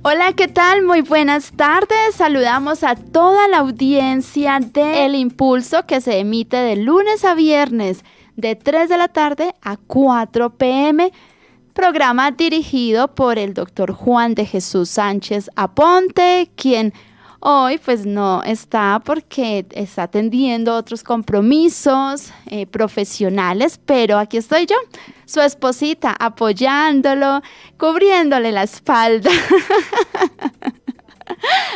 Hola, ¿qué tal? Muy buenas tardes. Saludamos a toda la audiencia de El Impulso que se emite de lunes a viernes de 3 de la tarde a 4 p.m. Programa dirigido por el doctor Juan de Jesús Sánchez Aponte, quien hoy pues no está porque está atendiendo otros compromisos profesionales, pero aquí estoy yo, su esposita, apoyándolo, cubriéndole la espalda.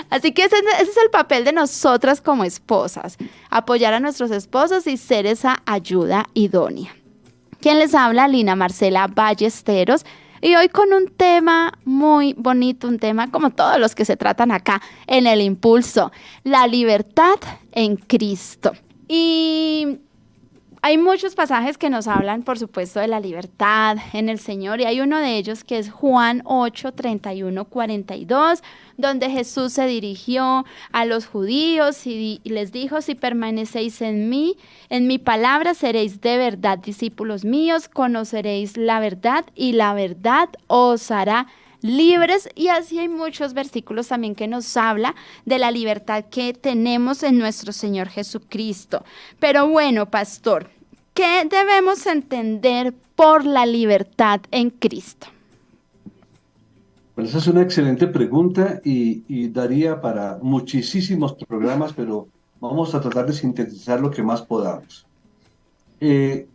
Así que ese es el papel de nosotras como esposas, apoyar a nuestros esposos y ser esa ayuda idónea. Quien les habla, Lina Marcela Ballesteros, y hoy con un tema muy bonito, un tema como todos los que se tratan acá en El Impulso, la libertad en Cristo. Y hay muchos pasajes que nos hablan, por supuesto, de la libertad en el Señor, y hay uno de ellos que es Juan 8, 31, 42, donde Jesús se dirigió a los judíos y les dijo: si permanecéis en mí, en mi palabra, seréis de verdad discípulos míos, conoceréis la verdad y la verdad os hará libres. Y así hay muchos versículos también que nos habla de la libertad que tenemos en nuestro Señor Jesucristo. Pero bueno, pastor, ¿qué debemos entender por la libertad en Cristo? Pues esa es una excelente pregunta y daría para muchísimos programas, pero vamos a tratar de sintetizar lo que más podamos. Eh,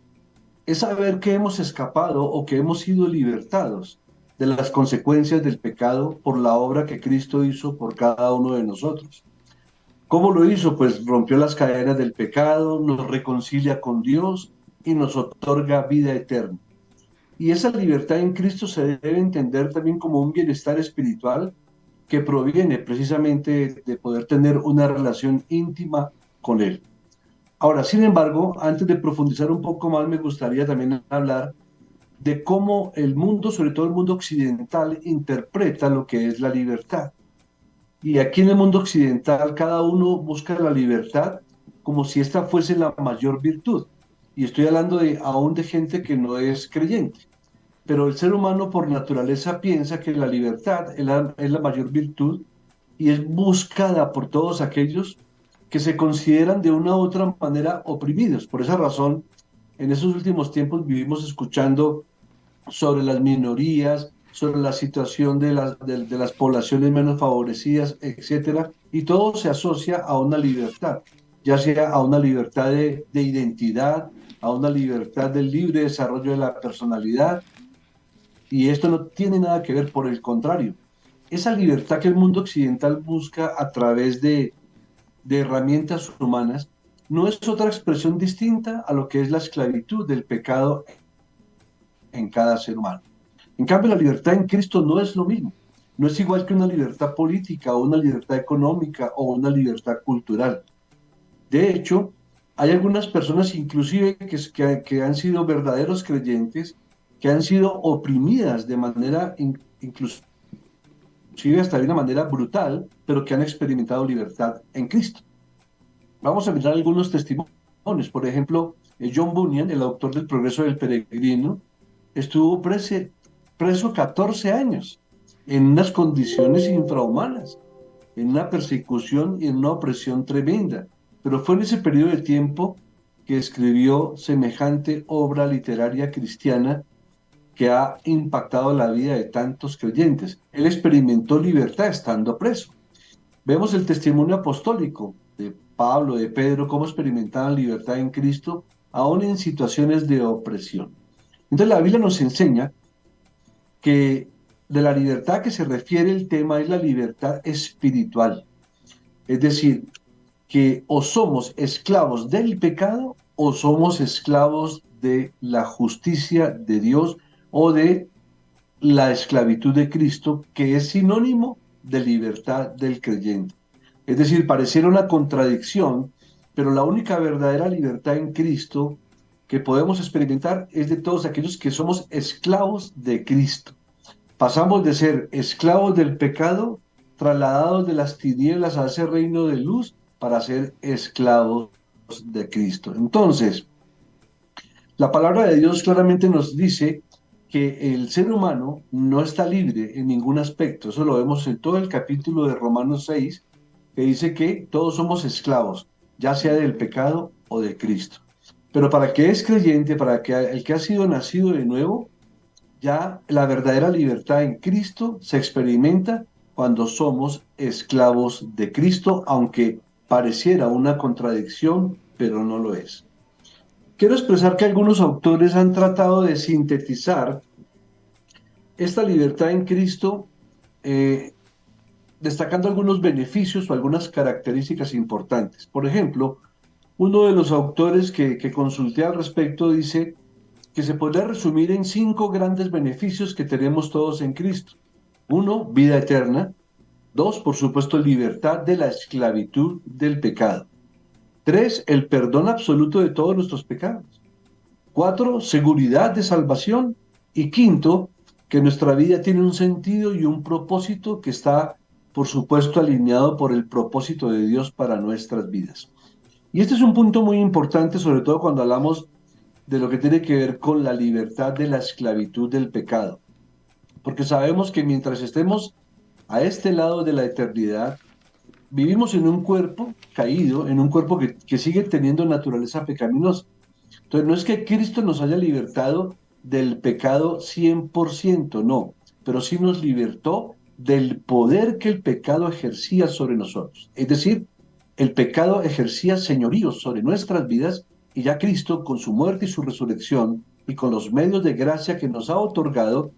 es saber que hemos escapado o que hemos sido libertados de las consecuencias del pecado por la obra que Cristo hizo por cada uno de nosotros. ¿Cómo lo hizo? Pues rompió las cadenas del pecado, nos reconcilia con Dios y nos otorga vida eterna. Y esa libertad en Cristo se debe entender también como un bienestar espiritual que proviene precisamente de poder tener una relación íntima con Él. Ahora, sin embargo, antes de profundizar un poco más, me gustaría también hablar de cómo el mundo, sobre todo el mundo occidental, interpreta lo que es la libertad. Y aquí en el mundo occidental, cada uno busca la libertad como si esta fuese la mayor virtud. Y estoy hablando aún de gente que no es creyente, pero el ser humano por naturaleza piensa que la libertad es la mayor virtud y es buscada por todos aquellos que se consideran de una u otra manera oprimidos. Por esa razón, en esos últimos tiempos vivimos escuchando sobre las minorías, sobre la situación de las poblaciones menos favorecidas, etcétera, y todo se asocia a una libertad, ya sea a una libertad de identidad, a una libertad del libre desarrollo de la personalidad, y esto no tiene nada que ver, por el contrario. Esa libertad que el mundo occidental busca a través de herramientas humanas no es otra expresión distinta a lo que es la esclavitud del pecado en cada ser humano. En cambio, la libertad en Cristo no es lo mismo. No es igual que una libertad política o una libertad económica o una libertad cultural. De hecho, hay algunas personas inclusive que han sido verdaderos creyentes, que han sido oprimidas de manera inclusive hasta de una manera brutal, pero que han experimentado libertad en Cristo. Vamos a mirar algunos testimonios. Por ejemplo, John Bunyan, el autor del Progreso del Peregrino, estuvo preso 14 años en unas condiciones infrahumanas, en una persecución y en una opresión tremenda. Pero fue en ese periodo de tiempo que escribió semejante obra literaria cristiana que ha impactado la vida de tantos creyentes. Él experimentó libertad estando preso. Vemos el testimonio apostólico de Pablo, de Pedro, cómo experimentaban libertad en Cristo, aún en situaciones de opresión. Entonces la Biblia nos enseña que de la libertad que se refiere el tema es la libertad espiritual. Es decir, que o somos esclavos del pecado o somos esclavos de la justicia de Dios o de la esclavitud de Cristo, que es sinónimo de libertad del creyente. Es decir, pareciera una contradicción, pero la única verdadera libertad en Cristo que podemos experimentar es de todos aquellos que somos esclavos de Cristo. Pasamos de ser esclavos del pecado, trasladados de las tinieblas a ese reino de luz, para ser esclavos de Cristo. Entonces, la palabra de Dios claramente nos dice que el ser humano no está libre en ningún aspecto. Eso lo vemos en todo el capítulo de Romanos 6, que dice que todos somos esclavos, ya sea del pecado o de Cristo. Pero para que es creyente, para que el que ha sido nacido de nuevo, ya la verdadera libertad en Cristo se experimenta cuando somos esclavos de Cristo, aunque pareciera una contradicción, pero no lo es. Quiero expresar que algunos autores han tratado de sintetizar esta libertad en Cristo, eh, destacando algunos beneficios o algunas características importantes. Por ejemplo, uno de los autores que consulté al respecto dice que se podría resumir en 5 grandes beneficios que tenemos todos en Cristo. Uno, vida eterna. Dos, por supuesto, libertad de la esclavitud del pecado. Tres, el perdón absoluto de todos nuestros pecados. Cuatro, seguridad de salvación. Y quinto, que nuestra vida tiene un sentido y un propósito que está, por supuesto, alineado por el propósito de Dios para nuestras vidas. Y este es un punto muy importante, sobre todo cuando hablamos de lo que tiene que ver con la libertad de la esclavitud del pecado. Porque sabemos que mientras estemos a este lado de la eternidad, vivimos en un cuerpo caído, en un cuerpo que sigue teniendo naturaleza pecaminosa. Entonces, no es que Cristo nos haya libertado del pecado 100%, no, pero sí nos libertó del poder que el pecado ejercía sobre nosotros. Es decir, el pecado ejercía señorío sobre nuestras vidas y ya Cristo, con su muerte y su resurrección y con los medios de gracia que nos ha otorgado,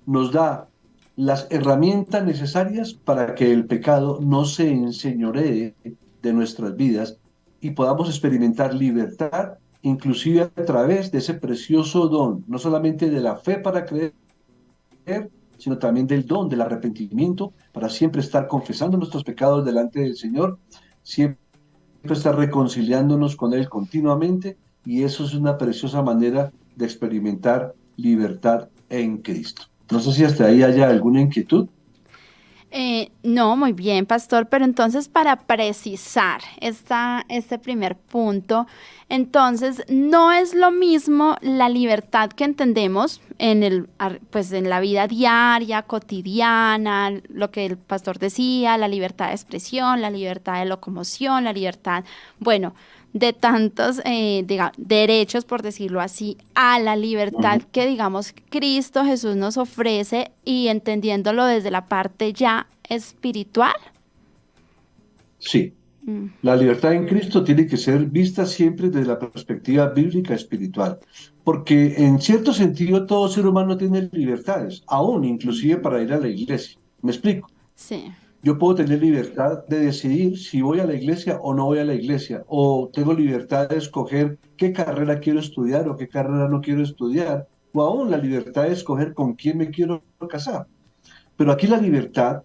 nos da las herramientas necesarias para que el pecado no se enseñoree de nuestras vidas y podamos experimentar libertad, inclusive a través de ese precioso don, no solamente de la fe para creer, sino también del don del arrepentimiento, para siempre estar confesando nuestros pecados delante del Señor, siempre estar reconciliándonos con Él continuamente, y eso es una preciosa manera de experimentar libertad en Cristo. No sé si hasta ahí haya alguna inquietud. No, muy bien, pastor, pero entonces para precisar este primer punto, entonces no es lo mismo la libertad que entendemos pues en la vida diaria, cotidiana, lo que el pastor decía, la libertad de expresión, la libertad de locomoción, la libertad, bueno, de tantos derechos, por decirlo así, a la libertad Ujú. que, digamos, Cristo Jesús nos ofrece y entendiéndolo desde la parte ya espiritual. Sí, Mm, la libertad en Cristo tiene que ser vista siempre desde la perspectiva bíblica espiritual, porque en cierto sentido todo ser humano tiene libertades, aún inclusive para ir a la iglesia. ¿Me explico? sí. Yo puedo tener libertad de decidir si voy a la iglesia o no voy a la iglesia, o tengo libertad de escoger qué carrera quiero estudiar o qué carrera no quiero estudiar, o aún la libertad de escoger con quién me quiero casar. Pero aquí la libertad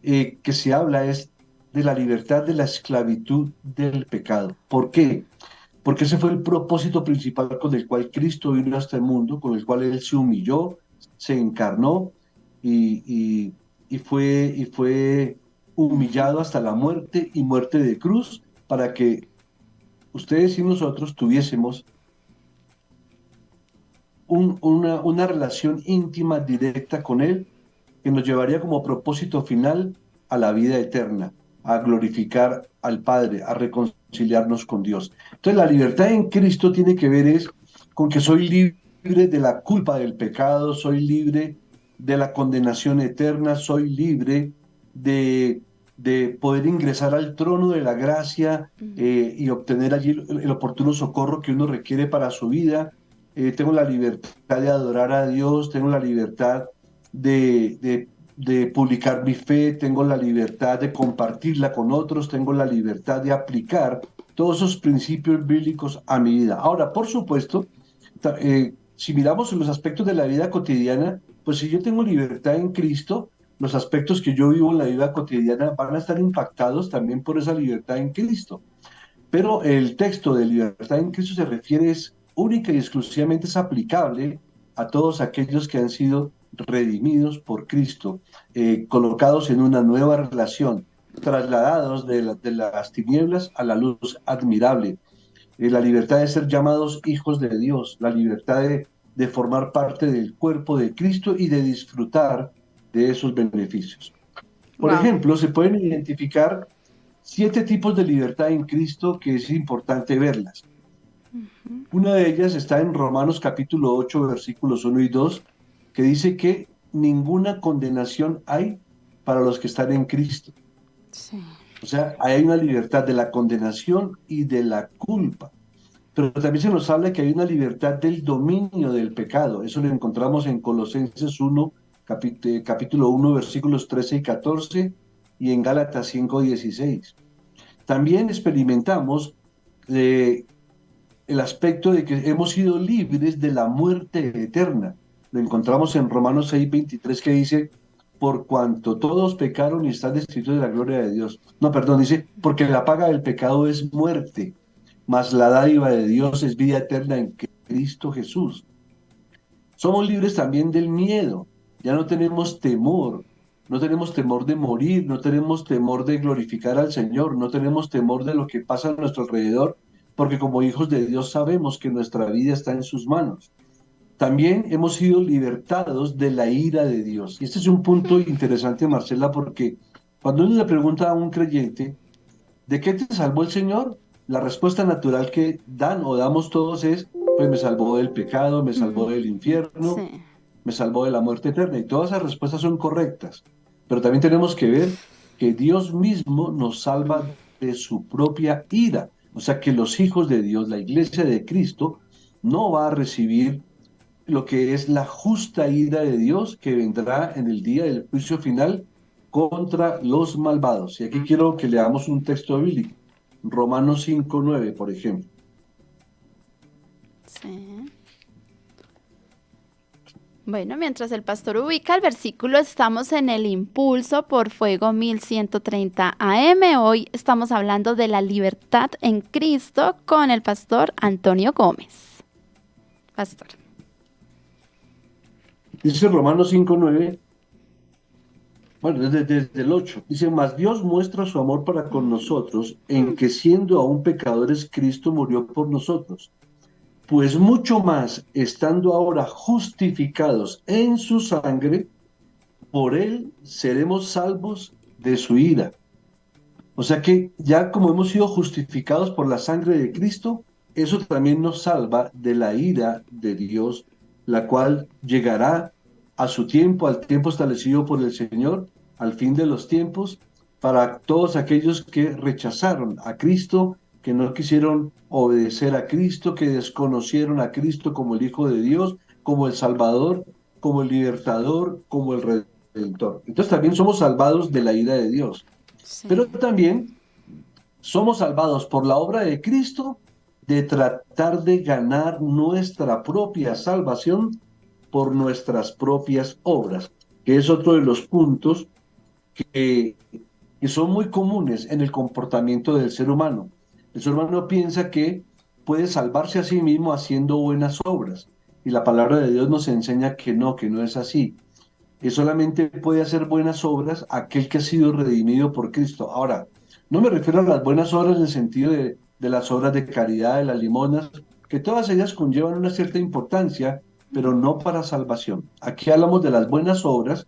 que se habla es de la libertad de la esclavitud del pecado. ¿Por qué? Porque ese fue el propósito principal con el cual Cristo vino a este mundo, con el cual Él se humilló, se encarnó y, y fue Ujú. humillado hasta la muerte y muerte de cruz para que ustedes y nosotros tuviésemos una relación íntima, directa con Él, que nos llevaría como propósito final a la vida eterna, a glorificar al Padre, a reconciliarnos con Dios. Entonces, la libertad en Cristo tiene que ver es con que soy libre de la culpa del pecado, soy libre de la condenación eterna, soy libre de poder ingresar al trono de la gracia y obtener allí el oportuno socorro que uno requiere para su vida. Tengo la libertad de adorar a Dios, tengo la libertad de publicar mi fe, tengo la libertad de compartirla con otros, tengo la libertad de aplicar todos esos principios bíblicos a mi vida. Ahora, por supuesto, si miramos los aspectos de la vida cotidiana, pues si yo tengo libertad en Cristo, los aspectos que yo vivo en la vida cotidiana van a estar impactados también por esa libertad en Cristo. Pero el texto de libertad en Cristo se refiere es única y exclusivamente es aplicable a todos aquellos que han sido redimidos por Cristo, colocados en una nueva relación, trasladados de las tinieblas a la luz admirable, la libertad de ser llamados hijos de Dios, la libertad de formar parte del cuerpo de Cristo y de disfrutar de esos beneficios. Por Wow. ejemplo, se pueden identificar 7 tipos de libertad en Cristo que es importante verlas. Una de ellas está en Romanos capítulo 8, versículos 1 y 2, que dice que ninguna condenación hay para los que están en Cristo. Sí. O sea, hay una libertad de la condenación y de la culpa. Pero también se nos habla que hay una libertad del dominio del pecado. Eso lo encontramos en Colosenses 1, capítulo 1, versículos 13 y 14, y en Gálatas 5, 16. También experimentamos eh, el aspecto de que hemos sido libres de la muerte eterna. Lo encontramos en Romanos 6, 23, que dice, por cuanto todos pecaron y están destituidos de la gloria de Dios. No, perdón, dice, porque la paga del pecado es muerte, mas la dádiva de Dios es vida eterna en Cristo Jesús. Somos libres también del miedo, ya no tenemos temor, no tenemos temor de morir, no tenemos temor de glorificar al Señor, no tenemos temor de lo que pasa a nuestro alrededor, porque como hijos de Dios sabemos que nuestra vida está en sus manos. También hemos sido libertados de la ira de Dios. Y este es un punto interesante, Marcela, porque cuando uno le pregunta a un creyente, ¿de qué te salvó el Señor? La respuesta natural que dan o damos todos es, pues me salvó del pecado, me salvó Mm, del infierno, sí. me salvó de la muerte eterna. Y todas esas respuestas son correctas. Pero también tenemos que ver que Dios mismo nos salva de su propia ira. O sea que los hijos de Dios, la iglesia de Cristo, no va a recibir lo que es la justa ira de Dios que vendrá en el día del juicio final contra los malvados. Y aquí quiero que leamos un texto bíblico, Romanos 5:9, por ejemplo. Sí. Bueno, mientras el pastor ubica el versículo, estamos en el Impulso por Fuego 1130 AM. Hoy estamos hablando de la libertad en Cristo con el pastor Antonio Gómez. Pastor. Dice Romanos 5:9, bueno, desde el 8, dice, mas Dios muestra su amor para con nosotros en que siendo aún pecadores, Cristo murió por nosotros. Pues mucho más, estando ahora justificados en su sangre, por él seremos salvos de su ira. O sea que ya como hemos sido justificados por la sangre de Cristo, eso también nos salva de la ira de Dios, la cual llegará a su tiempo, al tiempo establecido por el Señor, al fin de los tiempos, para todos aquellos que rechazaron a Cristo, que no quisieron obedecer a Cristo, que desconocieron a Cristo como el Hijo de Dios, como el Salvador, como el Libertador, como el Redentor. Entonces también somos salvados de la ira de Dios. Pero Sí. también somos salvados por la obra de Cristo de tratar de ganar nuestra propia salvación por nuestras propias obras, que es otro de los puntos que, que son muy comunes en el comportamiento del ser humano. El ser humano piensa que puede salvarse a sí mismo haciendo buenas obras, y la palabra de Dios nos enseña que no es así, que solamente puede hacer buenas obras aquel que ha sido redimido por Cristo. Ahora, no me refiero a las buenas obras en el sentido de las obras de caridad, de las limonas, que todas ellas conllevan una cierta importancia, pero no para salvación. Aquí hablamos de las buenas obras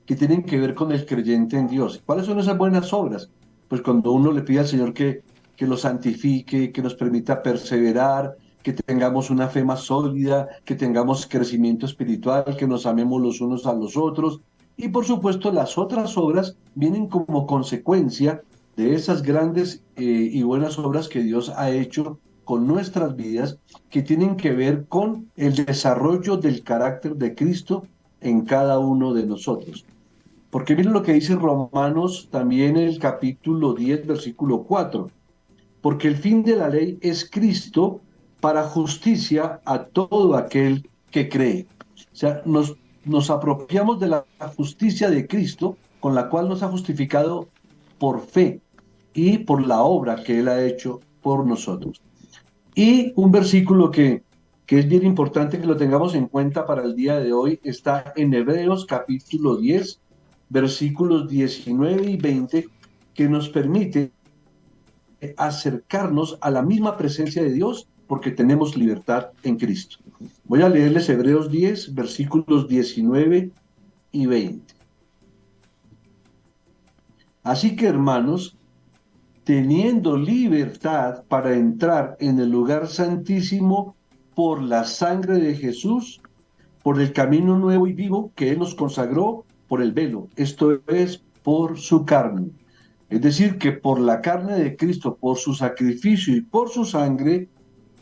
que tienen que ver con el creyente en Dios. ¿Cuáles son esas buenas obras? Pues cuando uno le pide al Señor que lo santifique, que nos permita perseverar, que tengamos una fe más sólida, que tengamos crecimiento espiritual, que nos amemos los unos a los otros. Y por supuesto, las otras obras vienen como consecuencia de esas grandes y buenas obras que Dios ha hecho con nuestras vidas, que tienen que ver con el desarrollo del carácter de Cristo en cada uno de nosotros. Porque miren lo que dice Romanos también en el capítulo 10, versículo 4. Porque el fin de la ley es Cristo para justicia a todo aquel que cree. O sea, nos apropiamos de la justicia de Cristo, con la cual nos ha justificado por fe y por la obra que Él ha hecho por nosotros. Y un versículo que es bien importante que lo tengamos en cuenta para el día de hoy está en Hebreos capítulo 10, versículos 19 y 20, que nos permite acercarnos a la misma presencia de Dios porque tenemos libertad en Cristo. Voy a leerles Hebreos 10, versículos 19 y 20. Así que, hermanos, teniendo libertad para entrar en el lugar santísimo por la sangre de Jesús, por el camino nuevo y vivo que Él nos consagró por el velo, esto es, por su carne. Es decir, que por la carne de Cristo, por su sacrificio y por su sangre,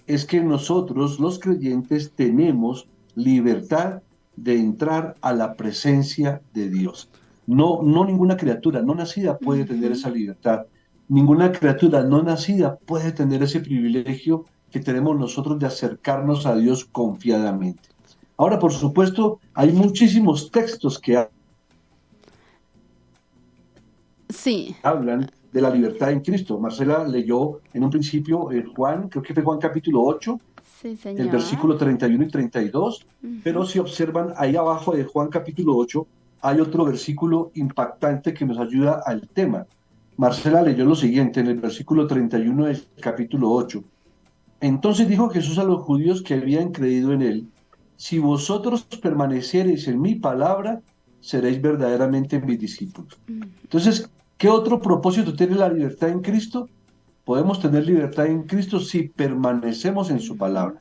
es que nosotros, los creyentes, tenemos libertad de entrar a la presencia de Dios. No, no ninguna criatura no nacida puede tener Ujú. esa libertad. Ninguna criatura no nacida puede tener ese privilegio que tenemos nosotros de acercarnos a Dios confiadamente. Ahora, por supuesto, hay muchísimos textos que Sí, hablan de la libertad en Cristo. Marcela leyó en un principio Juan, creo que fue Juan capítulo 8, sí, el señor. versículo 31 y 32, pero Ujú. si observan ahí abajo de Juan capítulo 8, hay otro versículo impactante que nos ayuda al tema. Marcela leyó lo siguiente en el versículo 31 del capítulo 8. Entonces dijo Jesús a los judíos que habían creído en él, si vosotros permaneciereis en mi palabra, seréis verdaderamente mis discípulos. Entonces, ¿qué otro propósito tiene la libertad en Cristo? Podemos tener libertad en Cristo si permanecemos en su Ujú. palabra.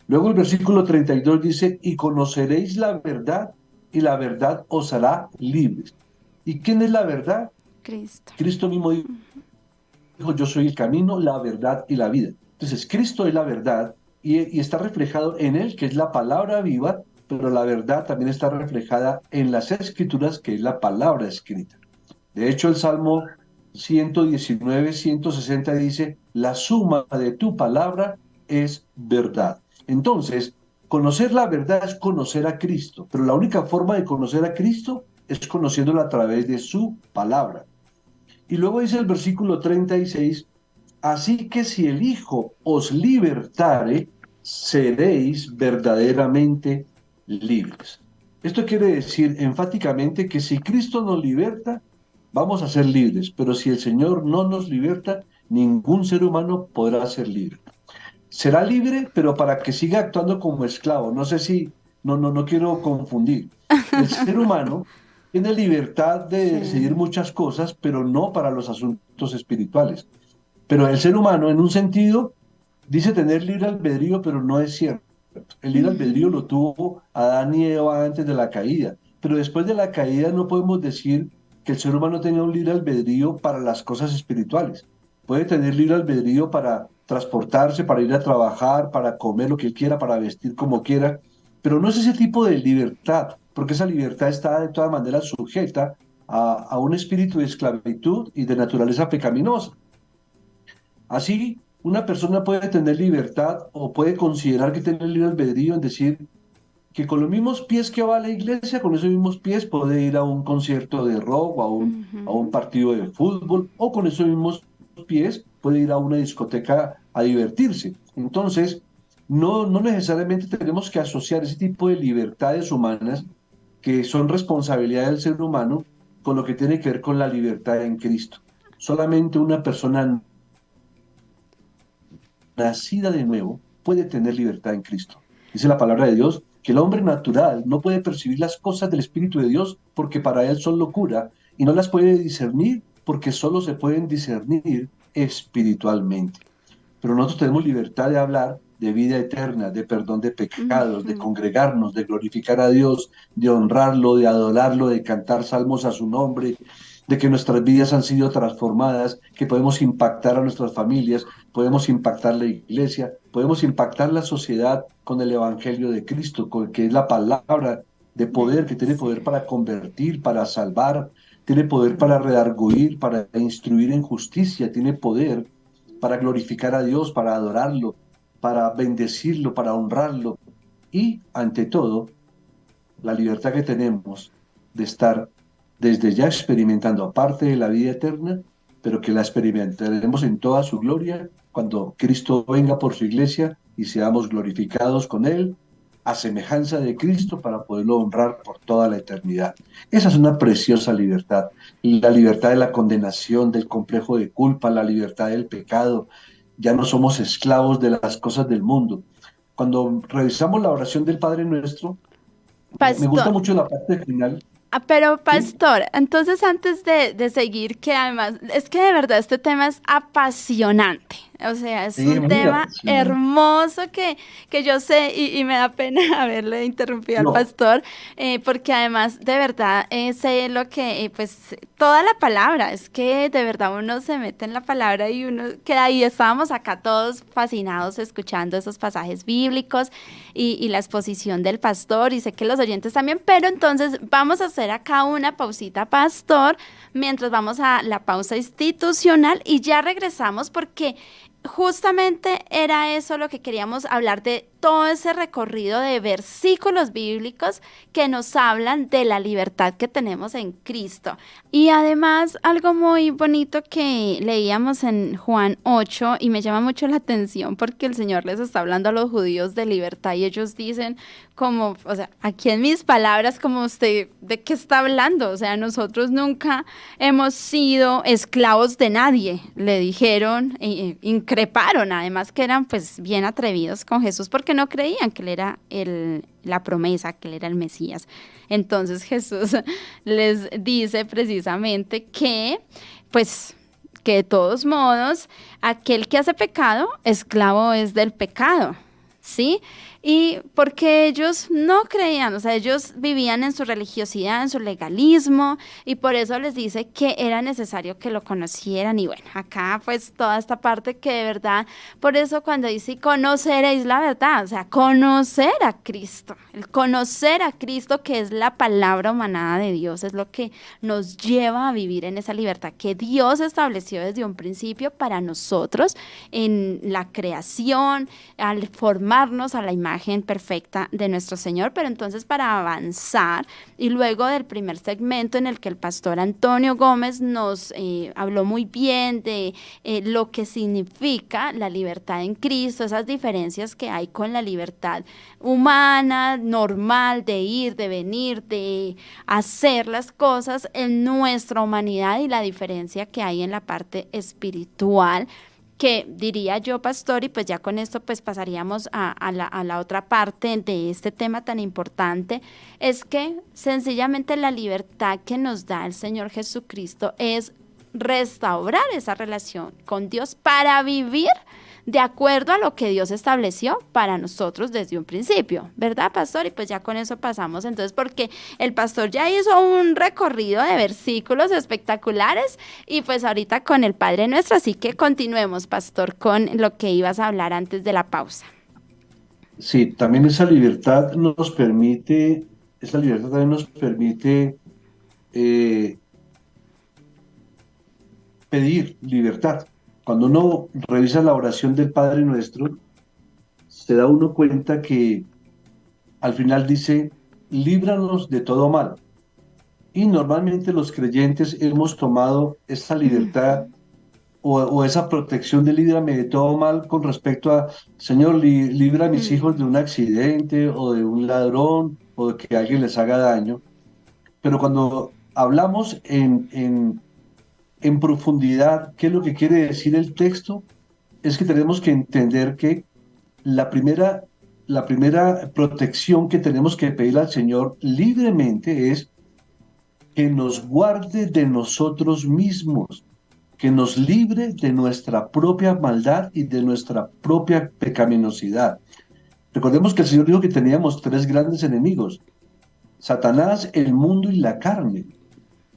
Luego el versículo 32 dice, y conoceréis la verdad, y la verdad os hará libres. ¿Y quién es la verdad? Cristo. Cristo mismo dijo, yo soy el camino, la verdad y la vida. Entonces, Cristo es la verdad y está reflejado en él, que es la palabra viva, pero la verdad también está reflejada en las escrituras, que es la palabra escrita. De hecho, el Salmo 119, 160 dice, la suma de tu palabra es verdad. Entonces, conocer la verdad es conocer a Cristo, pero la única forma de conocer a Cristo es conociéndolo a través de su palabra. Y luego dice el versículo 36, así que si el Hijo os libertare, seréis verdaderamente libres. Esto quiere decir enfáticamente que si Cristo nos liberta, vamos a ser libres, pero si el Señor no nos liberta, ningún ser humano podrá ser libre. Será libre, pero para que siga actuando como esclavo. No sé si, no quiero confundir. El ser humano tiene libertad de decidir Sí. muchas cosas, pero no para los asuntos espirituales. Pero el ser humano, en un sentido, dice tener libre albedrío, pero no es cierto. El libre albedrío Ujú. lo tuvo Adán y Eva antes de la caída, pero después de la caída no podemos decir que el ser humano tenga un libre albedrío para las cosas espirituales. Puede tener libre albedrío para transportarse, para ir a trabajar, para comer lo que él quiera, para vestir como quiera, pero no es ese tipo de libertad, porque esa libertad está de todas maneras sujeta a un espíritu de esclavitud y de naturaleza pecaminosa. Así, una persona puede tener libertad o puede considerar que tiene libre albedrío en decir que con los mismos pies que va a la iglesia, con esos mismos pies puede ir a un concierto de rock o a un Ujú. partido de fútbol, o con esos mismos pies puede ir a una discoteca a divertirse. Entonces, no necesariamente tenemos que asociar ese tipo de libertades humanas que son responsabilidad del ser humano con lo que tiene que ver con la libertad en Cristo. Solamente una persona nacida de nuevo puede tener libertad en Cristo. Dice la palabra de Dios que el hombre natural no puede percibir las cosas del Espíritu de Dios porque para él son locura y no las puede discernir porque solo se pueden discernir espiritualmente. Pero nosotros tenemos libertad de hablar de vida eterna, de perdón de pecados, de Ujú. congregarnos, de glorificar a Dios, de honrarlo, de adorarlo, de cantar salmos a su nombre, de que nuestras vidas han sido transformadas, que podemos impactar a nuestras familias, podemos impactar la iglesia, podemos impactar la sociedad con el Evangelio de Cristo, con que es la palabra de poder, que tiene Sí. poder para convertir, para salvar, tiene poder para redarguir, para instruir en justicia, tiene poder para glorificar a Dios, para adorarlo, para bendecirlo, para honrarlo y, ante todo, la libertad que tenemos de estar desde ya experimentando, aparte de la vida eterna, pero que la experimentaremos en toda su gloria cuando Cristo venga por su iglesia y seamos glorificados con Él a semejanza de Cristo para poderlo honrar por toda la eternidad. Esa es una preciosa libertad, la libertad de la condenación, del complejo de culpa, la libertad del pecado. Ya no somos esclavos de las cosas del mundo. cuando revisamos la oración del Padre Nuestro, me gusta Pastor. mucho la parte final, Pero ¿sí? pastor, entonces antes de seguir, que además es que de verdad este tema es apasionante, o sea, es Sí, un muy tema apasionante. hermoso que yo sé y me da pena haberle interrumpido al No, pastor, porque además de verdad sé lo que, pues toda la palabra, es que de verdad uno se mete en la palabra y uno queda ahí, estábamos acá todos fascinados escuchando esos pasajes bíblicos y la exposición del pastor y sé que los oyentes también, pero entonces vamos a hacer acá una pausita, pastor, mientras vamos a la pausa institucional y ya regresamos porque justamente era eso lo que queríamos hablar de todo ese recorrido de versículos bíblicos que nos hablan de la libertad que tenemos en Cristo. Y además algo muy bonito que leíamos en Juan 8 y me llama mucho la atención porque el Señor les está hablando a los judíos de libertad y ellos dicen como, o sea, aquí en mis palabras, como usted, ¿de qué está hablando? O sea, nosotros nunca hemos sido esclavos de nadie, le dijeron, increparon, además que eran pues bien atrevidos con Jesús porque no creían que él era la promesa, que él era el Mesías. Entonces Jesús les dice precisamente que, pues, que de todos modos, aquel que hace pecado, esclavo es del pecado. ¿Sí? Y porque ellos no creían, o sea, ellos vivían en su religiosidad, en su legalismo, y por eso les dice que era necesario que lo conocieran. Y bueno, acá pues toda esta parte que de verdad, por eso cuando dice conoceréis la verdad, o sea, conocer a Cristo, el conocer a Cristo que es la palabra humanada de Dios, es lo que nos lleva a vivir en esa libertad que Dios estableció desde un principio para nosotros en la creación, al formarnos a la imagen perfecta de nuestro Señor. Pero entonces para avanzar y luego del primer segmento en el que el pastor Antonio Gómez nos habló muy bien de lo que significa la libertad en Cristo, esas diferencias que hay con la libertad humana, normal, de ir, de venir, de hacer las cosas en nuestra humanidad y la diferencia que hay en la parte espiritual, que diría yo, pastor, y pues ya con esto pues pasaríamos a la otra parte de este tema tan importante, es que sencillamente la libertad que nos da el Señor Jesucristo es restaurar esa relación con Dios para vivir de acuerdo a lo que Dios estableció para nosotros desde un principio, ¿verdad, pastor? Y pues ya con eso pasamos entonces, porque el pastor ya hizo un recorrido de versículos espectaculares y pues ahorita con el Padre Nuestro, así que continuemos, pastor, con lo que ibas a hablar antes de la pausa. sí, también esa libertad también nos permite eh, pedir libertad. Cuando uno revisa la oración del Padre Nuestro, se da uno cuenta que al final dice, líbranos de todo mal. Y normalmente los creyentes hemos tomado esa libertad o esa protección de líbrame de todo mal con respecto a, Señor, libra a mis hijos de un accidente o de un ladrón o de que alguien les haga daño. Pero cuando hablamos en profundidad, ¿qué es lo que quiere decir el texto? Es que tenemos que entender que la primera, la primera protección que tenemos que pedir al Señor libremente es que nos guarde de nosotros mismos, que nos libre de nuestra propia maldad y de nuestra propia pecaminosidad. Recordemos que el Señor dijo que teníamos tres grandes enemigos: Satanás, el mundo y la carne.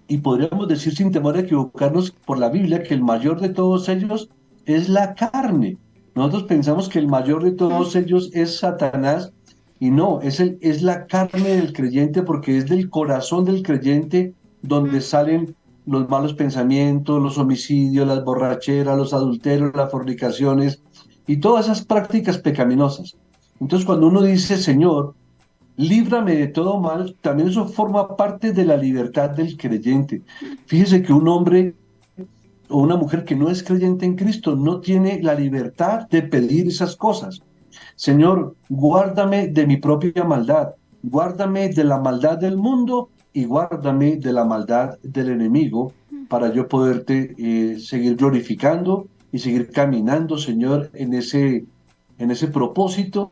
Y podríamos decir sin temor a equivocarnos por la Biblia que el mayor de todos ellos es la carne. Nosotros pensamos que el mayor de todos ellos es Satanás y no, es la carne del creyente porque es del corazón del creyente donde salen los malos pensamientos, los homicidios, las borracheras, los adulterios, las fornicaciones y todas esas prácticas pecaminosas. Entonces cuando uno dice, Señor, líbrame de todo mal, también eso forma parte de la libertad del creyente. Fíjese que un hombre o una mujer que no es creyente en Cristo no tiene la libertad de pedir esas cosas. Señor, guárdame de mi propia maldad, guárdame de la maldad del mundo y guárdame de la maldad del enemigo para yo poderte seguir glorificando y seguir caminando, Señor, en ese propósito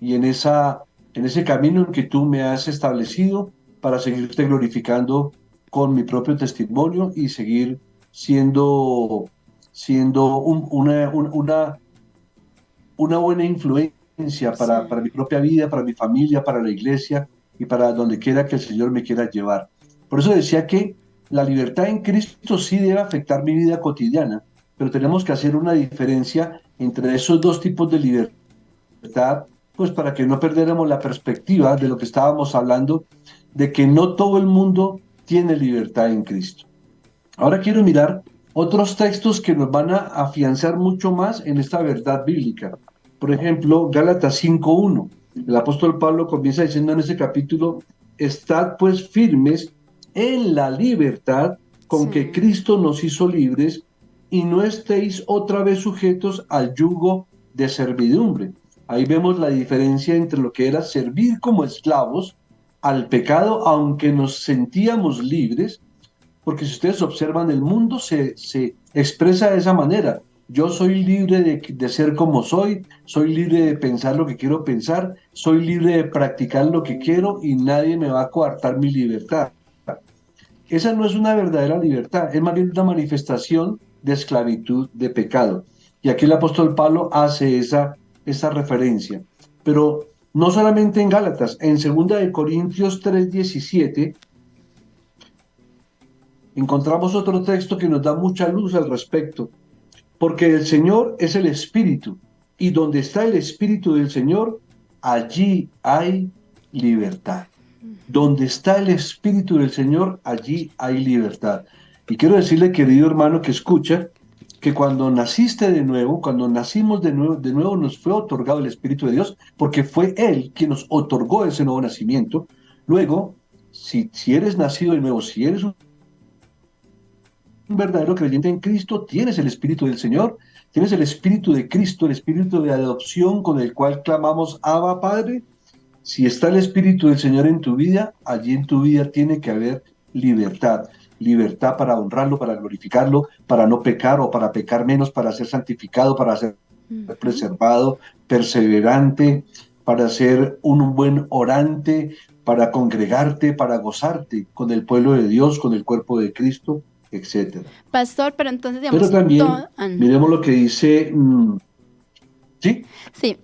y en ese camino en que tú me has establecido para seguirte glorificando con mi propio testimonio y seguir siendo una buena influencia Sí, para mi propia vida, para mi familia, para la iglesia y para donde quiera que el Señor me quiera llevar. Por eso decía que la libertad en Cristo sí debe afectar mi vida cotidiana, pero tenemos que hacer una diferencia entre esos dos tipos de libertad, pues para que no perdiéramos la perspectiva de lo que estábamos hablando, de que no todo el mundo tiene libertad en Cristo. Ahora quiero mirar otros textos que nos van a afianzar mucho más en esta verdad bíblica. Por ejemplo, Gálatas 5:1. El apóstol Pablo comienza diciendo en ese capítulo: estad pues firmes en la libertad con sí, que Cristo nos hizo libres, y no estéis otra vez sujetos al yugo de servidumbre. Ahí vemos la diferencia entre lo que era servir como esclavos al pecado, aunque nos sentíamos libres, porque si ustedes observan, el mundo se expresa de esa manera. Yo soy libre de ser como soy libre de pensar lo que quiero pensar, soy libre de practicar lo que quiero y nadie me va a coartar mi libertad. Esa no es una verdadera libertad, es más bien una manifestación de esclavitud, de pecado. Y aquí el apóstol Pablo hace esa referencia. Pero no solamente en Gálatas, en 2 Corintios 3:17 encontramos otro texto que nos da mucha luz al respecto. Porque el Señor es el Espíritu, y donde está el Espíritu del Señor, allí hay libertad. Donde está el Espíritu del Señor, allí hay libertad. Y quiero decirle, querido hermano que escucha, que cuando naciste de nuevo, cuando nacimos de nuevo nos fue otorgado el Espíritu de Dios, porque fue Él quien nos otorgó ese nuevo nacimiento. Luego, si eres nacido de nuevo, si eres un verdadero creyente en Cristo, tienes el Espíritu del Señor, tienes el Espíritu de Cristo, el Espíritu de adopción con el cual clamamos Abba, Padre. Si está el Espíritu del Señor en tu vida, allí en tu vida tiene que haber libertad. Libertad para honrarlo, para glorificarlo, para no pecar o para pecar menos, para ser santificado, para ser preservado, perseverante, para ser un buen orante, para congregarte, para gozarte con el pueblo de Dios, con el cuerpo de Cristo, etcétera. pastor, pero entonces Pero digamos también todo. miremos lo que dice, ¿sí? Sí,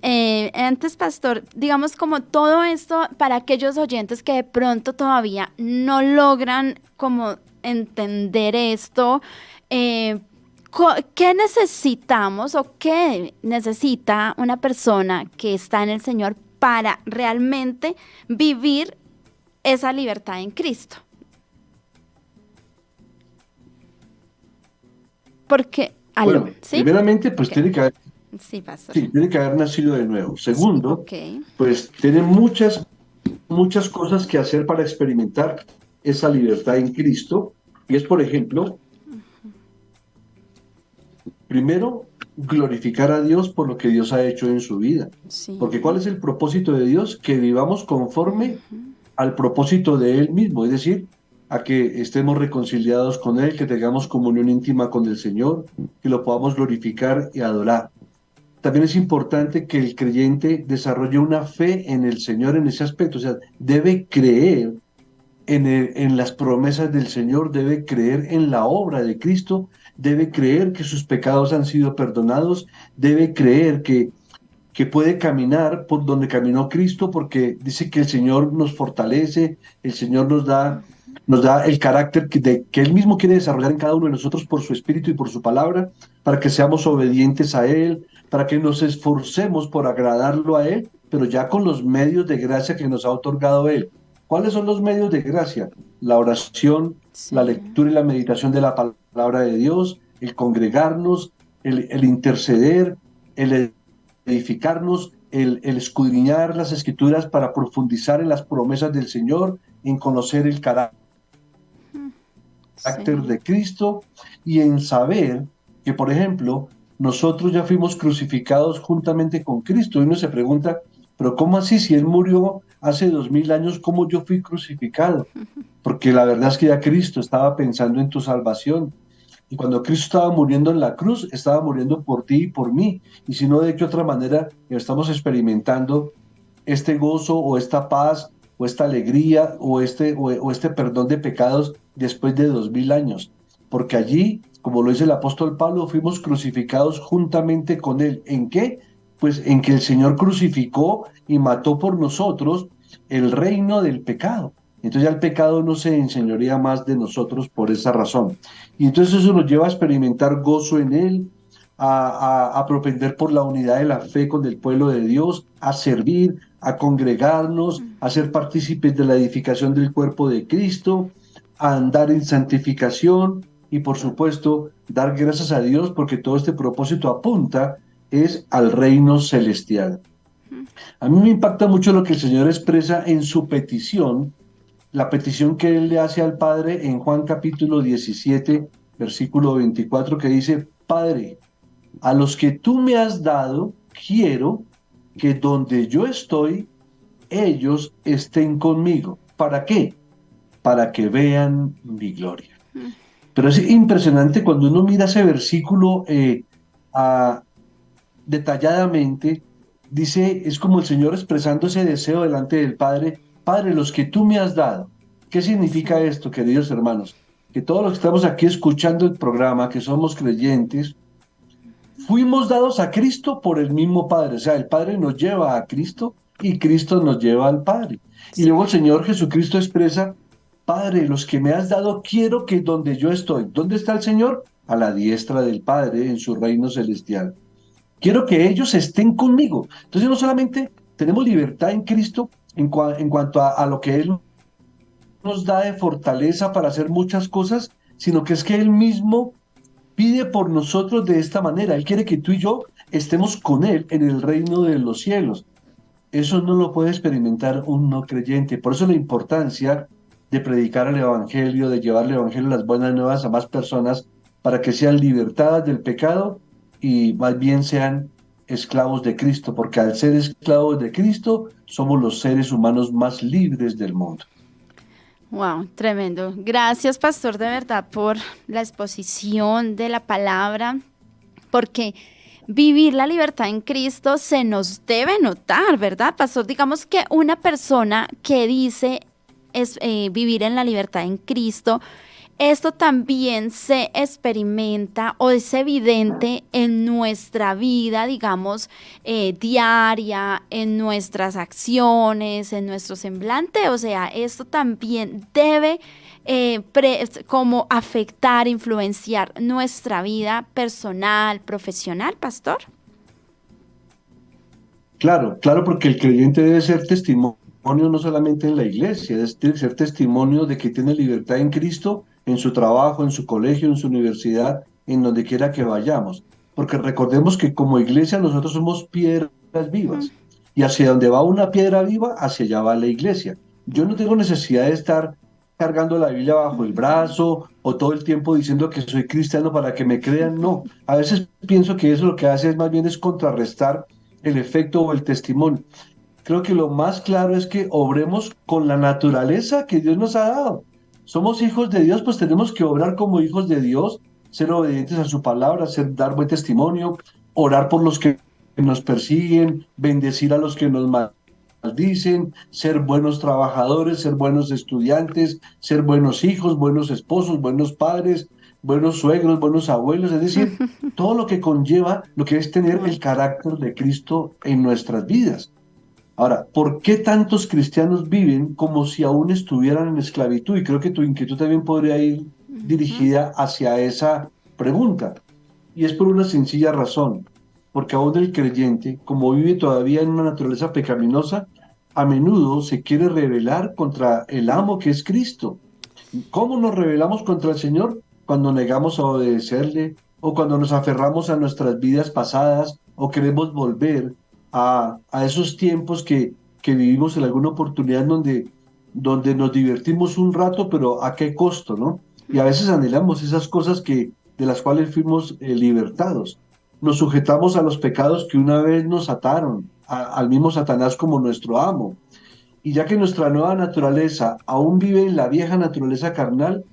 antes, pastor, digamos como todo esto para aquellos oyentes que de pronto todavía no logran como entender esto, ¿qué necesitamos o qué necesita una persona que está en el Señor para realmente vivir esa libertad en Cristo? Porque, aló, Bueno, ¿sí? primeramente, pues Ok. Sí, pastor. tiene que haber nacido de nuevo. Segundo, Ok. pues tiene muchas cosas que hacer para experimentar esa libertad en Cristo. Y es, por ejemplo, primero, glorificar a Dios por lo que Dios ha hecho en su vida. Sí. Porque ¿cuál es el propósito de Dios? Que vivamos conforme al propósito de Él mismo, es decir, a que estemos reconciliados con Él, que tengamos comunión íntima con el Señor, que lo podamos glorificar y adorar. También es importante que el creyente desarrolle una fe en el Señor en ese aspecto, o sea, debe creer en las promesas del Señor, debe creer en la obra de Cristo, debe creer que sus pecados han sido perdonados, debe creer que puede caminar por donde caminó Cristo, porque dice que el Señor nos fortalece, el Señor nos da el carácter que Él mismo quiere desarrollar en cada uno de nosotros por su Espíritu y por su palabra, para que seamos obedientes a Él, para que nos esforcemos por agradarlo a Él, pero ya con los medios de gracia que nos ha otorgado Él. ¿Cuáles son los medios de gracia? La oración, la Sí. lectura y la meditación de la palabra de Dios, el congregarnos, el interceder, el edificarnos, el escudriñar las escrituras para profundizar en las promesas del Señor, en conocer el carácter Sí. de Cristo y en saber que, por ejemplo, nosotros ya fuimos crucificados juntamente con Cristo. Y uno se pregunta, pero ¿cómo así? Si Él murió hace 2000 años, ¿cómo yo fui crucificado? Porque la verdad es que ya Cristo estaba pensando en tu salvación. Y cuando Cristo estaba muriendo en la cruz, estaba muriendo por ti y por mí. Y si no, de qué otra manera estamos experimentando este gozo o esta paz o esta alegría o este perdón de pecados después de 2000 años. Porque allí, como lo dice el apóstol Pablo, fuimos crucificados juntamente con él. ¿En qué? Pues en que el Señor crucificó y mató por nosotros el reino del pecado. Entonces ya el pecado no se enseñorea más de nosotros por esa razón. Y entonces eso nos lleva a experimentar gozo en él, a propender por la unidad de la fe con el pueblo de Dios, a servir, a congregarnos, a ser partícipes de la edificación del cuerpo de Cristo, a andar en santificación y por supuesto dar gracias a Dios porque todo este propósito apunta es al reino celestial. A mí me impacta mucho lo que el Señor expresa en su petición, la petición que Él le hace al Padre en Juan capítulo 17, versículo 24, que dice: Padre, a los que tú me has dado, quiero que donde yo estoy, ellos estén conmigo. ¿Para qué? Para que vean mi gloria. Pero es impresionante cuando uno mira ese versículo detalladamente, dice, es como el Señor expresando ese deseo delante del Padre: Padre, los que tú me has dado. ¿Qué significa esto, queridos hermanos? Que todos los que estamos aquí escuchando el programa, que somos creyentes, fuimos dados a Cristo por el mismo Padre. O sea, el Padre nos lleva a Cristo y Cristo nos lleva al Padre. Y luego el Señor Jesucristo expresa: Padre, los que me has dado, quiero que donde yo estoy. ¿Dónde está el Señor? A la diestra del Padre en su reino celestial. Quiero que ellos estén conmigo. Entonces no solamente tenemos libertad en Cristo en cuanto a lo que Él nos da de fortaleza para hacer muchas cosas, sino que es que Él mismo pide por nosotros de esta manera. Él quiere que tú y yo estemos con Él en el reino de los cielos. Eso no lo puede experimentar un no creyente. Por eso la importancia de predicar el Evangelio, de llevar el Evangelio, las buenas nuevas a más personas, para que sean libertadas del pecado y más bien sean esclavos de Cristo, porque al ser esclavos de Cristo somos los seres humanos más libres del mundo. Wow, tremendo. Gracias, pastor, de verdad, por la exposición de la palabra, porque vivir la libertad en Cristo se nos debe notar, ¿verdad, pastor? Digamos que una persona que dice vivir en la libertad en Cristo, esto también se experimenta o es evidente en nuestra vida, digamos, diaria, en nuestras acciones, en nuestro semblante. O sea, esto también debe como afectar, influenciar nuestra vida personal, profesional, pastor. Claro, claro, porque el creyente debe ser testimonio no solamente en la iglesia, debe ser testimonio de que tiene libertad en Cristo, en su trabajo, en su colegio, en su universidad, en donde quiera que vayamos. Porque recordemos que como iglesia nosotros somos piedras vivas. Y hacia donde va una piedra viva, hacia allá va la iglesia. Yo no tengo necesidad de estar cargando la Biblia bajo el brazo o todo el tiempo diciendo que soy cristiano para que me crean. No, a veces pienso que eso lo que hace es más bien es contrarrestar el efecto o el testimonio. Creo que lo más claro es que obremos con la naturaleza que Dios nos ha dado. Somos hijos de Dios, pues tenemos que obrar como hijos de Dios, ser obedientes a su palabra, dar buen testimonio, orar por los que nos persiguen, bendecir a los que nos maldicen, ser buenos trabajadores, ser buenos estudiantes, ser buenos hijos, buenos esposos, buenos padres, buenos suegros, buenos abuelos, es decir, todo lo que conlleva lo que es tener el carácter de Cristo en nuestras vidas. Ahora, ¿por qué tantos cristianos viven como si aún estuvieran en esclavitud? Y creo que tu inquietud también podría ir dirigida hacia esa pregunta. Y es por una sencilla razón, porque aún el creyente, como vive todavía en una naturaleza pecaminosa, a menudo se quiere rebelar contra el amo que es Cristo. ¿Cómo nos rebelamos contra el Señor? Cuando negamos a obedecerle, o cuando nos aferramos a nuestras vidas pasadas, o queremos volver a esos tiempos que vivimos en alguna oportunidad donde nos divertimos un rato, pero ¿a qué costo, no? Y a veces anhelamos esas cosas de las cuales fuimos libertados. Nos sujetamos a los pecados que una vez nos ataron, al mismo Satanás como nuestro amo. Y ya que nuestra nueva naturaleza aún vive en la vieja naturaleza carnal,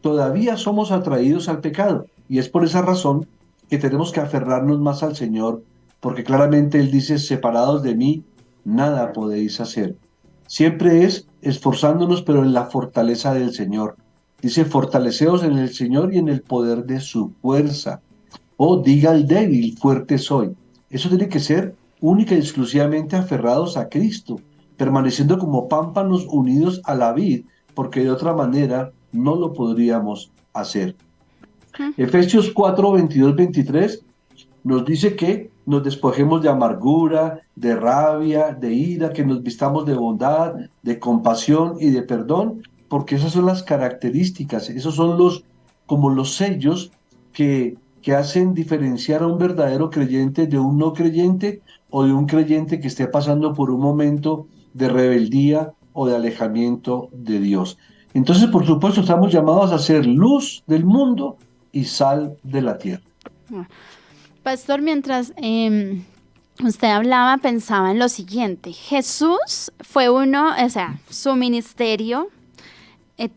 todavía somos atraídos al pecado. Y es por esa razón que tenemos que aferrarnos más al Señor, porque claramente Él dice: separados de mí, nada podéis hacer. Siempre es esforzándonos, pero en la fortaleza del Señor. Dice, fortaleceos en el Señor y en el poder de su fuerza. O diga al débil, fuerte soy. Eso tiene que ser única y exclusivamente aferrados a Cristo, permaneciendo como pámpanos unidos a la vid, porque de otra manera no lo podríamos hacer. Mm. Efesios 4, 22, 23 nos dice que nos despojemos de amargura, de rabia, de ira, que nos vistamos de bondad, de compasión y de perdón, porque esas son las características, esos son como los sellos que hacen diferenciar a un verdadero creyente de un no creyente o de un creyente que esté pasando por un momento de rebeldía o de alejamiento de Dios. Entonces, por supuesto, estamos llamados a ser luz del mundo y sal de la tierra. Pastor, mientras usted hablaba, pensaba en lo siguiente. Jesús fue o sea, su ministerio,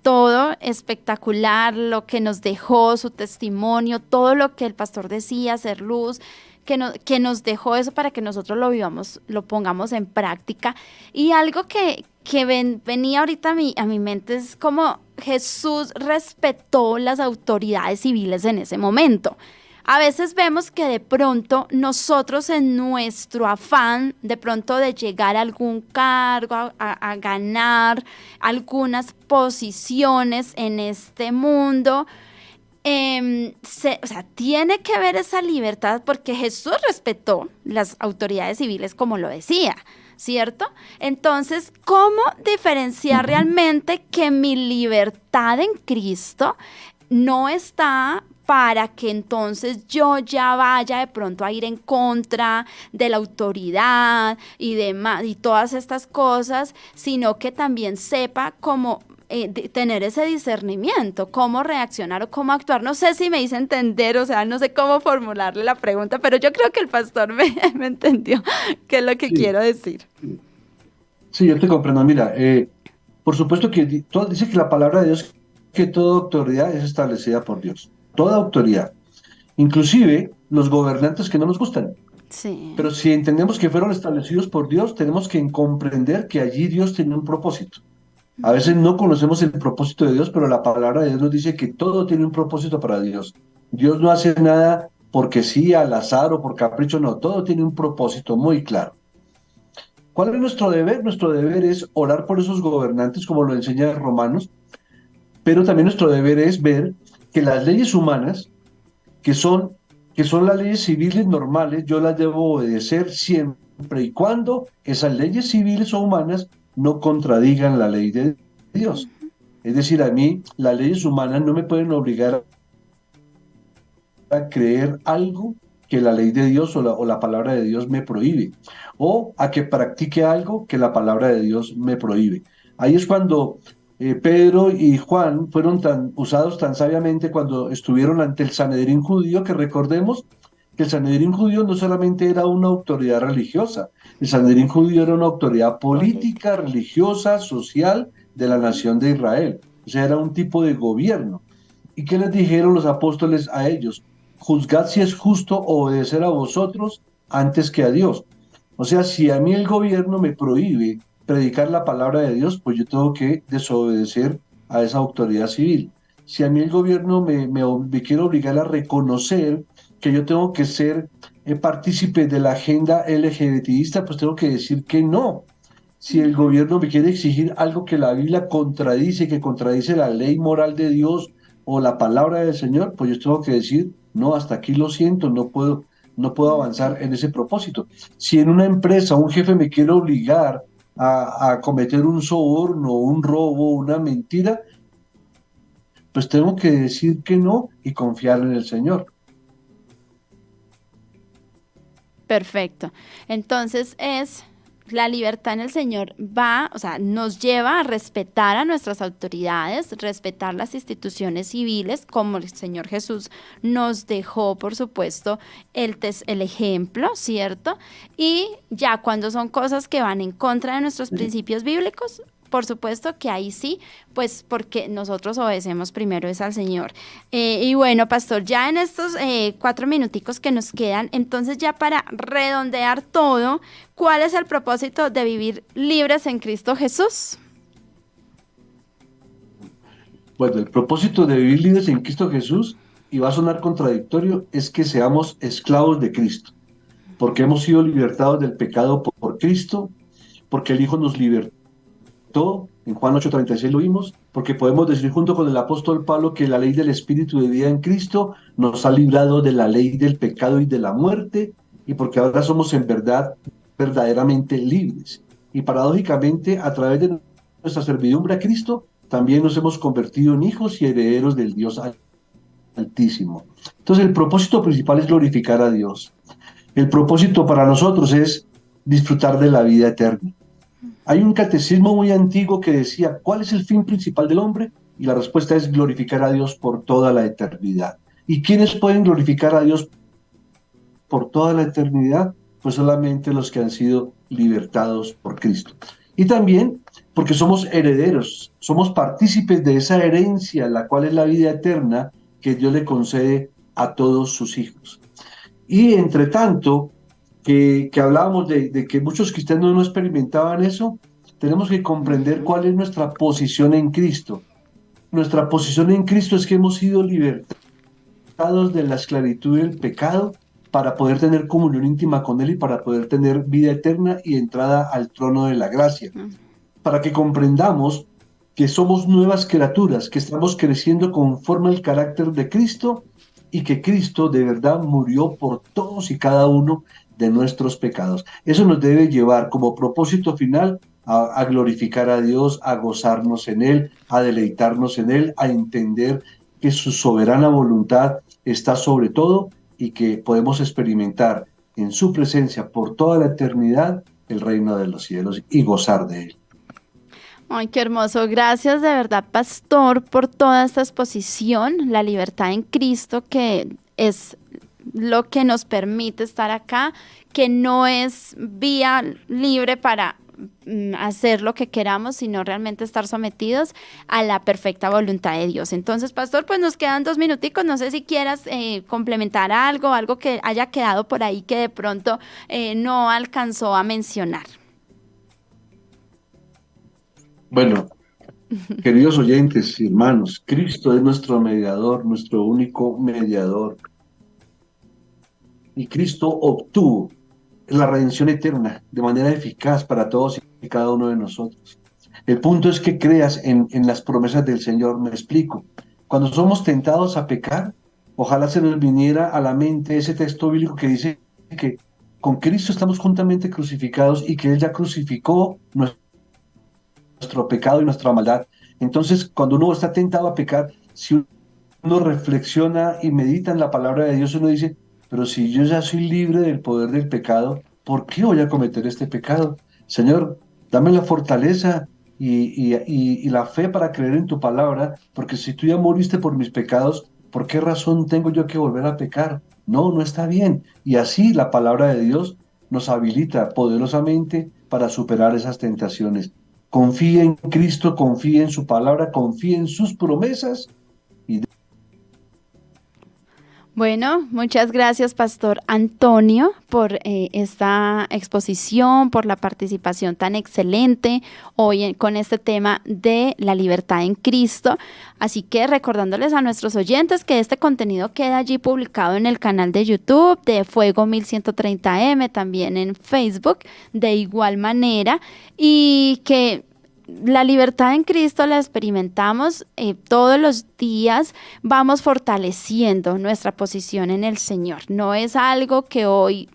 todo espectacular, lo que nos dejó, su testimonio, todo lo que el pastor decía, ser luz, que nos dejó eso para que nosotros lo vivamos, lo pongamos en práctica. Y algo que venía ahorita a mi mente es como Jesús respetó las autoridades civiles en ese momento. A veces vemos que de pronto nosotros en nuestro afán de pronto de llegar a algún cargo, a ganar algunas posiciones en este mundo, o sea, tiene que ver esa libertad porque Jesús respetó las autoridades civiles como lo decía, ¿cierto? Entonces, ¿cómo diferenciar realmente que mi libertad en Cristo no está para que entonces yo ya vaya de pronto a ir en contra de la autoridad y demás y todas estas cosas, sino que también sepa cómo tener ese discernimiento, cómo reaccionar o cómo actuar? No sé si me hice entender, o sea, no sé cómo formularle la pregunta, pero yo creo que el pastor me entendió qué es lo que Sí, quiero decir. sí, yo te comprendo. Mira, por supuesto que dice que la palabra de Dios, que toda autoridad es establecida por Dios. Toda autoridad. Inclusive los gobernantes que no nos gustan. Sí. Pero si entendemos que fueron establecidos por Dios, tenemos que comprender que allí Dios tenía un propósito. A veces no conocemos el propósito de Dios, pero la palabra de Dios nos dice que todo tiene un propósito para Dios. Dios no hace nada porque sí, al azar o por capricho, no, todo tiene un propósito muy claro. ¿Cuál es nuestro deber? Nuestro deber es orar por esos gobernantes, como lo enseña Romanos, pero también nuestro deber es ver que las leyes humanas, que son, que son las leyes civiles normales, yo las debo obedecer siempre y cuando esas leyes civiles o humanas no contradigan la ley de Dios. Es decir, a mí las leyes humanas no me pueden obligar a creer algo que la ley de Dios o la palabra de Dios me prohíbe, o a que practique algo que la palabra de Dios me prohíbe. Ahí es cuando Pedro y Juan fueron usados tan sabiamente cuando estuvieron ante el Sanedrín judío, que recordemos que el Sanedrín judío no solamente era una autoridad religiosa, el Sanedrín judío era una autoridad política, Política. religiosa, social de la nación de Israel. O sea, era un tipo de gobierno. ¿Y qué les dijeron los apóstoles a ellos? Juzgad si es justo obedecer a vosotros antes que a Dios. O sea, si a mí el gobierno me prohíbe predicar la palabra de Dios, pues yo tengo que desobedecer a esa autoridad civil. Si a mí el gobierno me quiere obligar a reconocer que yo tengo que ser partícipe de la agenda LGBTista, pues tengo que decir que no. Si el Ujú. gobierno me quiere exigir algo que la Biblia contradice, que contradice la ley moral de Dios o la palabra del Señor, pues yo tengo que decir, no, hasta aquí lo siento, no puedo Ujú. avanzar en ese propósito. Si en una empresa un jefe me quiere obligar a cometer un soborno, un robo, una mentira, pues tengo que decir que no y confiar en el Señor. Perfecto. Entonces es la libertad en el Señor o sea, nos lleva a respetar a nuestras autoridades, respetar las instituciones civiles, como el Señor Jesús nos dejó, por supuesto, el ejemplo, ¿cierto? Y ya cuando son cosas que van en contra de nuestros Sí, principios bíblicos, por supuesto que ahí sí, pues porque nosotros obedecemos primero es al Señor. Y bueno, pastor, ya en estos 4 minuticos que nos quedan, entonces ya para redondear todo, ¿cuál es el propósito de vivir libres en Cristo Jesús? Bueno, el propósito de vivir libres en Cristo Jesús, y va a sonar contradictorio, es que seamos esclavos de Cristo, porque hemos sido libertados del pecado por Cristo, porque el Hijo nos libertó, en Juan 8:36 lo vimos, porque podemos decir junto con el apóstol Pablo que la ley del Espíritu de vida en Cristo nos ha librado de la ley del pecado y de la muerte, y porque ahora somos en verdad verdaderamente libres. Y paradójicamente, a través de nuestra servidumbre a Cristo, también nos hemos convertido en hijos y herederos del Dios Altísimo. Entonces, el propósito principal es glorificar a Dios. El propósito para nosotros es disfrutar de la vida eterna. Hay un catecismo muy antiguo que decía, ¿cuál es el fin principal del hombre? Y la respuesta es glorificar a Dios por toda la eternidad. ¿Y quiénes pueden glorificar a Dios por toda la eternidad? Pues solamente los que han sido libertados por Cristo. Y también porque somos herederos, somos partícipes de esa herencia, la cual es la vida eterna que Dios le concede a todos sus hijos. Y entre tanto, que hablábamos de que muchos cristianos no experimentaban eso, tenemos que comprender cuál es nuestra posición en Cristo. Nuestra posición en Cristo es que hemos sido libertados de la esclavitud del pecado para poder tener comunión íntima con Él y para poder tener vida eterna y entrada al trono de la gracia. Para que comprendamos que somos nuevas criaturas, que estamos creciendo conforme al carácter de Cristo y que Cristo de verdad murió por todos y cada uno de nuestros pecados. Eso nos debe llevar como propósito final a glorificar a Dios, a gozarnos en Él, a deleitarnos en Él, a entender que su soberana voluntad está sobre todo y que podemos experimentar en su presencia por toda la eternidad el reino de los cielos y gozar de Él. Ay, qué hermoso. Gracias de verdad, pastor, por toda esta exposición, la libertad en Cristo, que es lo que nos permite estar acá, que no es vía libre para hacer lo que queramos, sino realmente estar sometidos a la perfecta voluntad de Dios. Entonces, pastor, pues nos quedan 2 minuticos, no sé si quieras complementar algo que haya quedado por ahí que de pronto no alcanzó a mencionar. Bueno, queridos oyentes y hermanos, Cristo es nuestro mediador, nuestro único mediador. Y Cristo obtuvo la redención eterna de manera eficaz para todos y cada uno de nosotros. El punto es que creas en las promesas del Señor. Me explico. Cuando somos tentados a pecar, ojalá se nos viniera a la mente ese texto bíblico que dice que con Cristo estamos juntamente crucificados y que Él ya crucificó nuestro pecado y nuestra maldad. Entonces, cuando uno está tentado a pecar, si uno reflexiona y medita en la palabra de Dios, uno dice, pero si yo ya soy libre del poder del pecado, ¿por qué voy a cometer este pecado? Señor, dame la fortaleza y la fe para creer en tu palabra, porque si tú ya moriste por mis pecados, ¿por qué razón tengo yo que volver a pecar? No, no está bien. Y así la palabra de Dios nos habilita poderosamente para superar esas tentaciones. Confíe en Cristo, confíe en su palabra, confíe en sus promesas. Bueno, muchas gracias, Pastor Antonio, por esta exposición, por la participación tan excelente hoy con este tema de la libertad en Cristo. Así que recordándoles a nuestros oyentes que este contenido queda allí publicado en el canal de YouTube de Fuego 1130M, también en Facebook, de igual manera, y que la libertad en Cristo la experimentamos todos los días, vamos fortaleciendo nuestra posición en el Señor. No es algo que hoy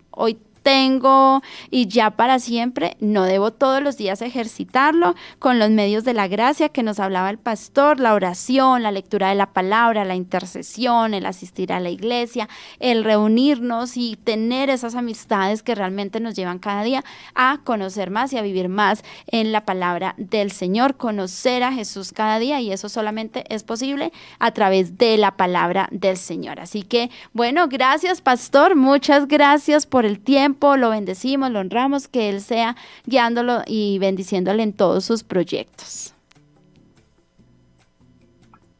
tengo y ya para siempre, no, debo todos los días ejercitarlo con los medios de la gracia que nos hablaba el pastor, la oración, la lectura de la palabra, la intercesión, el asistir a la iglesia, el reunirnos y tener esas amistades que realmente nos llevan cada día a conocer más y a vivir más en la palabra del Señor, conocer a Jesús cada día, y eso solamente es posible a través de la palabra del Señor. Así que, bueno, gracias, pastor, muchas gracias por el tiempo, tiempo, lo bendecimos, lo honramos, que Él sea guiándolo y bendiciéndole en todos sus proyectos.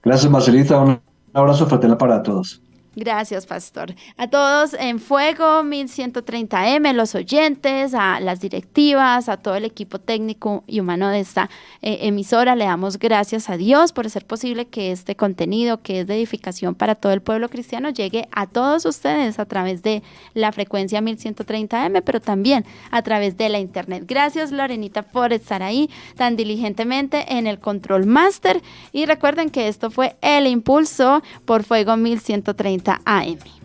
Gracias, Marcelita. Un abrazo fraternal para todos. Gracias, pastor. A todos en Fuego 1130M, los oyentes, a las directivas, a todo el equipo técnico y humano de esta emisora, le damos gracias a Dios por hacer posible que este contenido, que es de edificación para todo el pueblo cristiano, llegue a todos ustedes a través de la frecuencia 1130M, pero también a través de la internet. Gracias, Lorenita, por estar ahí tan diligentemente en el Control Master. Y recuerden que esto fue El Impulso por Fuego 1130 AM.